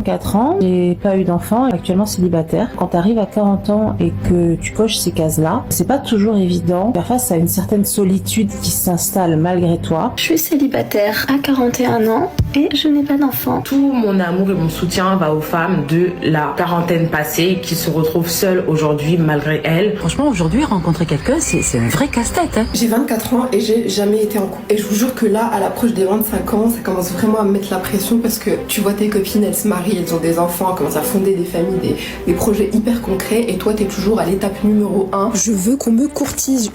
4 ans, j'ai pas eu d'enfant, actuellement célibataire. Quand tu arrives à 40 ans et que tu coches ces cases-là, c'est pas toujours évident. Faire face à une certaine solitude qui s'installe malgré toi. Je suis célibataire à 41 ans et je n'ai pas d'enfant. Tout mon amour et mon soutien va aux femmes de la quarantaine passée qui se retrouvent seules aujourd'hui malgré elles. Franchement, aujourd'hui, rencontrer quelqu'un, c'est un vrai casse-tête. J'ai 24 ans et j'ai jamais été en couple. Et je vous jure que là, à l'approche des 25 ans, ça commence vraiment à me mettre la pression parce que tu vois tes copines, elles se marient, elles ont des enfants, elles commencent à fonder des familles, des projets hyper concrets et toi, t'es toujours à l'étape numéro 1. Je veux qu'on me courtise.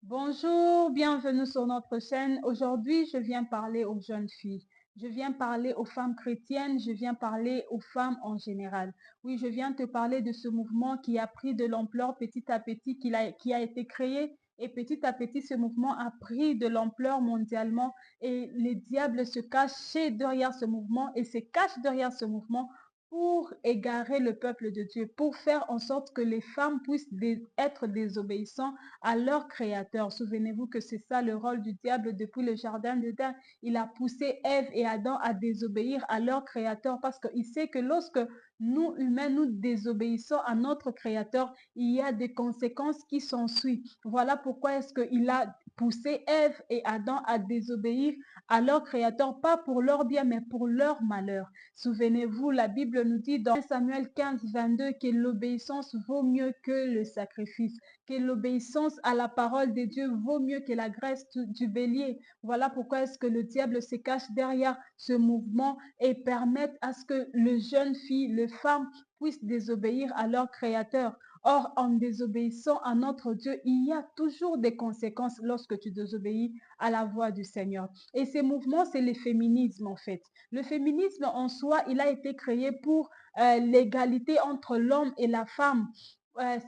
Bonjour, bienvenue sur notre chaîne. Aujourd'hui, je viens parler aux jeunes filles. Je viens parler aux femmes chrétiennes, je viens parler aux femmes en général. Oui, je viens te parler de ce mouvement qui a pris de l'ampleur petit à petit, qui a été créé. Et petit à petit, ce mouvement a pris de l'ampleur mondialement et les diables se cachent derrière ce mouvement et se cachent derrière ce mouvement pour égarer le peuple de Dieu, pour faire en sorte que les femmes puissent être désobéissants à leur créateur. Souvenez-vous que c'est ça le rôle du diable depuis le jardin d'Éden. Il a poussé Ève et Adam à désobéir à leur créateur parce qu'il sait que lorsque nous, humains, nous désobéissons à notre créateur, il y a des conséquences qui s'ensuivent. Voilà pourquoi est-ce qu'il a poussé Ève et Adam à désobéir à leur créateur, pas pour leur bien, mais pour leur malheur. Souvenez-vous, la Bible nous dit dans Samuel 15, 22 que l'obéissance vaut mieux que le sacrifice, que l'obéissance à la parole de Dieu vaut mieux que la graisse du bélier. Voilà pourquoi est-ce que le diable se cache derrière ce mouvement et permet à ce que les jeunes filles, les femmes puissent désobéir à leur créateur. Or, en désobéissant à notre Dieu, il y a toujours des conséquences lorsque tu désobéis à la voix du Seigneur. Et ces mouvements, c'est le féminisme en fait. Le féminisme en soi, il a été créé pour l'égalité entre l'homme et la femme.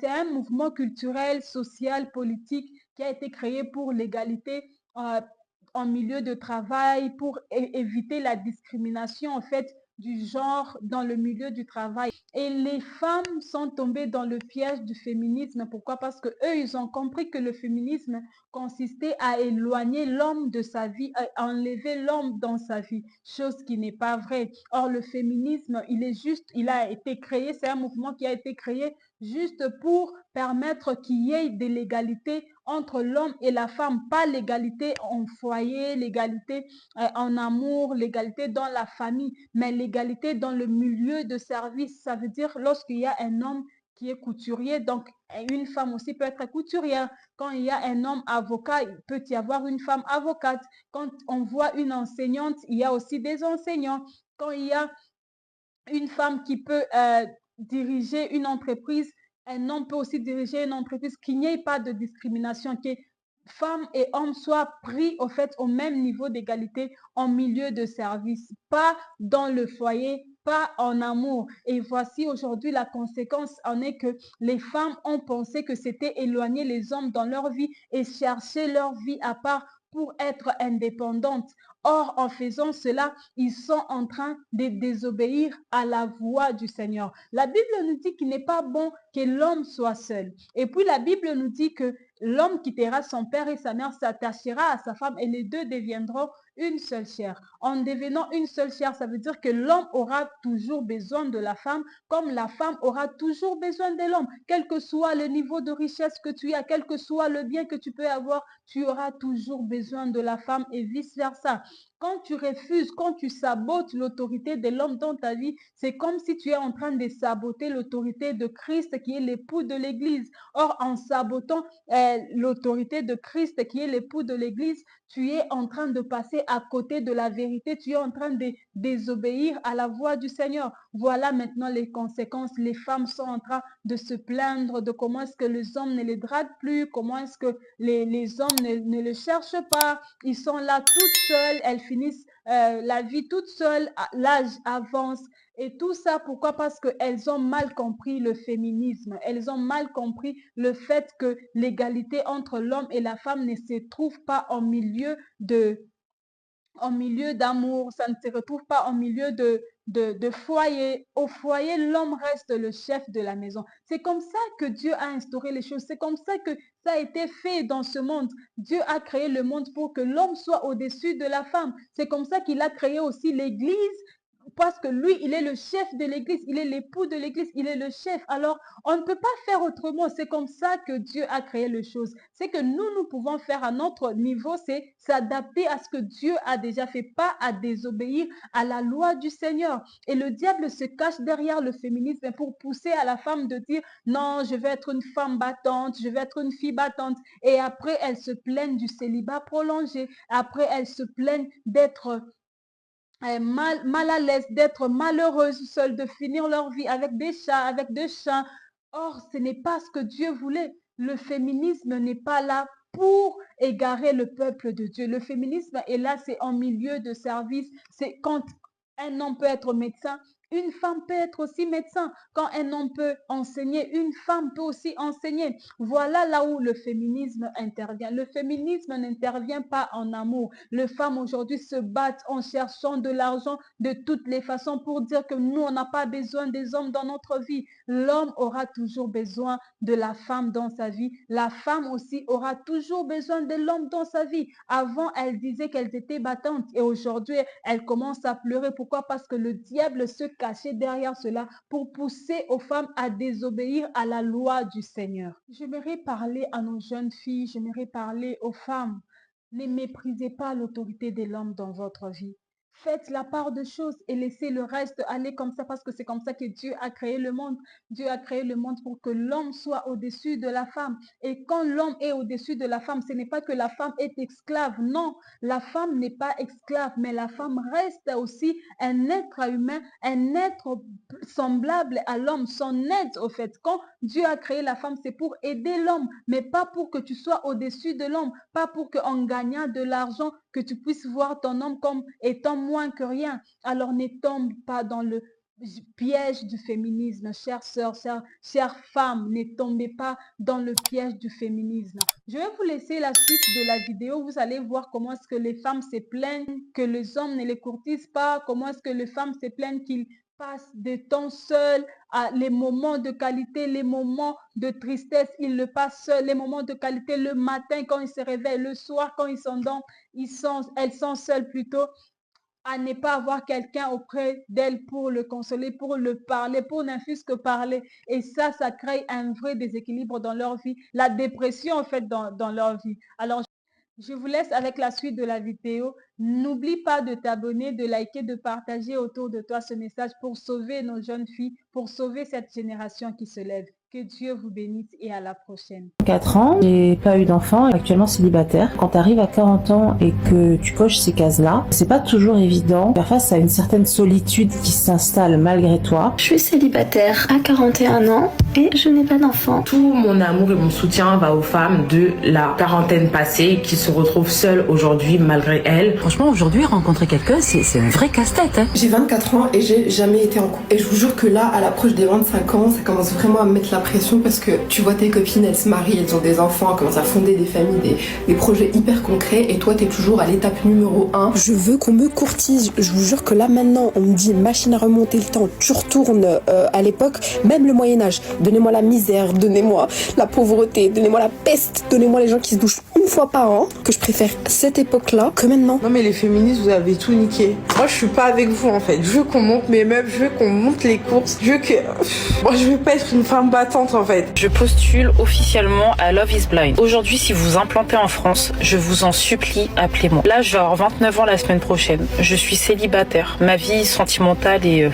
C'est un mouvement culturel, social, politique qui a été créé pour l'égalité en milieu de travail, pour éviter la discrimination en fait du genre dans le milieu du travail. Et les femmes sont tombées dans le piège du féminisme. Pourquoi? Parce que eux, ils ont compris que le féminisme consistait à éloigner l'homme de sa vie, à enlever l'homme dans sa vie, chose qui n'est pas vraie. Or, le féminisme, il a été créé, c'est un mouvement qui a été créé juste pour permettre qu'il y ait de l'égalité entre l'homme et la femme, pas l'égalité en foyer, l'égalité en amour, l'égalité dans la famille, mais l'égalité dans le milieu de service. Ça veut dire lorsqu'il y a un homme qui est couturier, donc une femme aussi peut être couturière. Quand il y a un homme avocat, il peut y avoir une femme avocate. Quand on voit une enseignante, il y a aussi des enseignants. Quand il y a une femme qui peut diriger une entreprise, un homme peut aussi diriger une entreprise, qu'il n'y ait pas de discrimination, que femmes et hommes soient pris au fait au même niveau d'égalité en milieu de service, pas dans le foyer, pas en amour. Et voici aujourd'hui la conséquence en est que les femmes ont pensé que c'était éloigner les hommes dans leur vie et chercher leur vie à part pour être indépendantes. Or, en faisant cela, ils sont en train de désobéir à la voix du Seigneur. La Bible nous dit qu'il n'est pas bon que l'homme soit seul. Et puis la Bible nous dit que l'homme quittera son père et sa mère, s'attachera à sa femme et les deux deviendront une seule chair. En devenant une seule chair, ça veut dire que l'homme aura toujours besoin de la femme, comme la femme aura toujours besoin de l'homme. Quel que soit le niveau de richesse que tu as, quel que soit le bien que tu peux avoir, tu auras toujours besoin de la femme et vice-versa. Quand tu refuses, quand tu sabotes l'autorité de l'homme dans ta vie, c'est comme si tu es en train de saboter l'autorité de Christ qui est l'époux de l'Église. Or, en sabotant l'autorité de Christ qui est l'époux de l'Église, tu es en train de passer à côté de la vérité, tu es en train de désobéir à la voix du Seigneur. Voilà maintenant les conséquences. Les femmes sont en train de se plaindre de comment est-ce que les hommes ne les draguent plus, comment est-ce que les hommes ne le cherchent pas. Ils sont là toutes seules, elles finissent la vie toutes seules, l'âge avance. Et tout ça, pourquoi? Parce qu'elles ont mal compris le féminisme. Elles ont mal compris le fait que l'égalité entre l'homme et la femme ne se trouve pas en milieu d'amour, ça ne se retrouve pas en milieu de foyer. Au foyer, l'homme reste le chef de la maison. C'est comme ça que Dieu a instauré les choses. C'est comme ça que ça a été fait dans ce monde. Dieu a créé le monde pour que l'homme soit au-dessus de la femme. C'est comme ça qu'il a créé aussi l'Église parce que lui, il est le chef de l'église, il est l'époux de l'église, il est le chef. Alors, on ne peut pas faire autrement. C'est comme ça que Dieu a créé les choses. C'est que nous pouvons faire à notre niveau, c'est s'adapter à ce que Dieu a déjà fait, pas à désobéir à la loi du Seigneur. Et le diable se cache derrière le féminisme pour pousser à la femme de dire non, je vais être une femme battante, je vais être une fille battante. Et après, elles se plaignent du célibat prolongé. Après, elles se plaignent d'être mal à l'aise, d'être malheureuses seules, de finir leur vie avec des chats, avec des chiens. Or, ce n'est pas ce que Dieu voulait. Le féminisme n'est pas là pour égarer le peuple de Dieu. Le féminisme est là, c'est en milieu de service. C'est quand un homme peut être médecin, une femme peut être aussi médecin. Quand un homme peut enseigner, une femme peut aussi enseigner. Voilà là où le féminisme intervient. Le féminisme n'intervient pas en amour. Les femmes aujourd'hui se battent en cherchant de l'argent de toutes les façons pour dire que nous, on n'a pas besoin des hommes dans notre vie. L'homme aura toujours besoin de la femme dans sa vie. La femme aussi aura toujours besoin de l'homme dans sa vie. Avant, elle disait qu'elles étaient battantes et aujourd'hui, elle commence à pleurer. Pourquoi? Parce que le diable se cachait derrière cela pour pousser aux femmes à désobéir à la loi du Seigneur. J'aimerais parler à nos jeunes filles, j'aimerais parler aux femmes. Ne méprisez pas l'autorité de l'homme dans votre vie. Faites la part de choses et laissez le reste aller comme ça parce que c'est comme ça que Dieu a créé le monde. Dieu a créé le monde pour que l'homme soit au-dessus de la femme. Et quand l'homme est au-dessus de la femme, ce n'est pas que la femme est esclave. Non, la femme n'est pas esclave, mais la femme reste aussi un être humain, un être semblable à l'homme, son aide au fait. Quand Dieu a créé la femme, c'est pour aider l'homme, mais pas pour que tu sois au-dessus de l'homme, pas pour qu'en gagnant de l'argent, que tu puisses voir ton homme comme étant moins que rien. Alors ne tombe pas dans le piège du féminisme, chères sœurs, chères femmes, ne tombez pas dans le piège du féminisme. Je vais vous laisser la suite de la vidéo. Vous allez voir comment est-ce que les femmes se plaignent que les hommes ne les courtisent pas, comment est-ce que les femmes se plaignent qu'ils passent des temps seuls, les moments de qualité, les moments de tristesse, ils le passent seuls, les moments de qualité le matin quand ils se réveillent, le soir quand ils s'endorment, elles sont seules plutôt, à ne pas avoir quelqu'un auprès d'elles pour le consoler, pour le parler, pour n'en fût que parler. Et ça crée un vrai déséquilibre dans leur vie, la dépression en fait dans leur vie. Alors, je vous laisse avec la suite de la vidéo. N'oublie pas de t'abonner, de liker, de partager autour de toi ce message pour sauver nos jeunes filles, pour sauver cette génération qui se lève. Que Dieu vous bénisse et à la prochaine. 4 ans, j'ai pas eu d'enfant, actuellement célibataire. Quand tu arrives à 40 ans et que tu coches ces cases-là, c'est pas toujours évident. Faire face à une certaine solitude qui s'installe malgré toi. Je suis célibataire à 41 ans et je n'ai pas d'enfant. Tout mon amour et mon soutien va aux femmes de la quarantaine passée qui se retrouvent seules aujourd'hui malgré elles. Franchement, aujourd'hui, rencontrer quelqu'un, c'est un vrai casse-tête. Hein. J'ai 24 ans et j'ai jamais été en couple. Et je vous jure que là, à l'approche des 25 ans, ça commence vraiment à me mettre la pression parce que tu vois tes copines, elles se marient, elles ont des enfants, elles commencent à fonder des familles, des projets hyper concrets et toi t'es toujours à l'étape numéro 1. Je veux qu'on me courtise. Je vous jure que là maintenant on me dit machine à remonter le temps, tu retournes à l'époque, même le Moyen-Âge. Donnez-moi la misère, donnez-moi la pauvreté, donnez-moi la peste, donnez-moi les gens qui se douchent une fois par an, que je préfère cette époque-là que maintenant. Non mais les féministes, vous avez tout niqué. Moi je suis pas avec vous en fait. Je veux qu'on monte mes meubles, je veux qu'on monte les courses, je veux que... Moi je veux pas être une femme battante en fait. Je postule officiellement à Love is Blind. Aujourd'hui, si vous vous implantez en France, je vous en supplie, appelez-moi. Là, je vais avoir 29 ans la semaine prochaine. Je suis célibataire. Ma vie sentimentale est...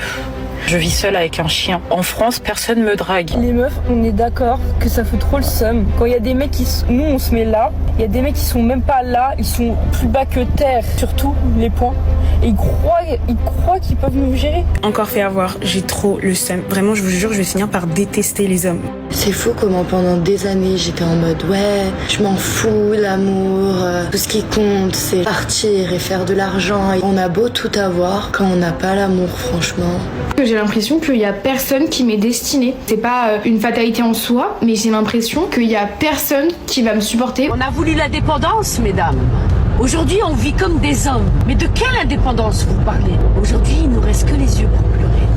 Je vis seule avec un chien. En France, personne me drague. Les meufs, on est d'accord que ça fout trop le seum. Quand il y a des mecs nous on se met là, il y a des mecs qui sont même pas là, ils sont plus bas que terre, surtout les points. Et ils croient qu'ils peuvent nous gérer. Encore fait avoir, j'ai trop le seum. Vraiment, je vous jure, je vais finir par détester les hommes. C'est fou comment pendant des années j'étais en mode ouais, je m'en fous, l'amour, tout ce qui compte c'est partir et faire de l'argent. Et on a beau tout avoir quand on n'a pas l'amour, franchement. J'ai l'impression qu'il y a personne qui m'est destiné. C'est pas une fatalité en soi, mais j'ai l'impression qu'il y a personne qui va me supporter. On a voulu l'indépendance, mesdames. Aujourd'hui, on vit comme des hommes. Mais de quelle indépendance vous parlez? Aujourd'hui, il nous reste que les yeux pour pleurer.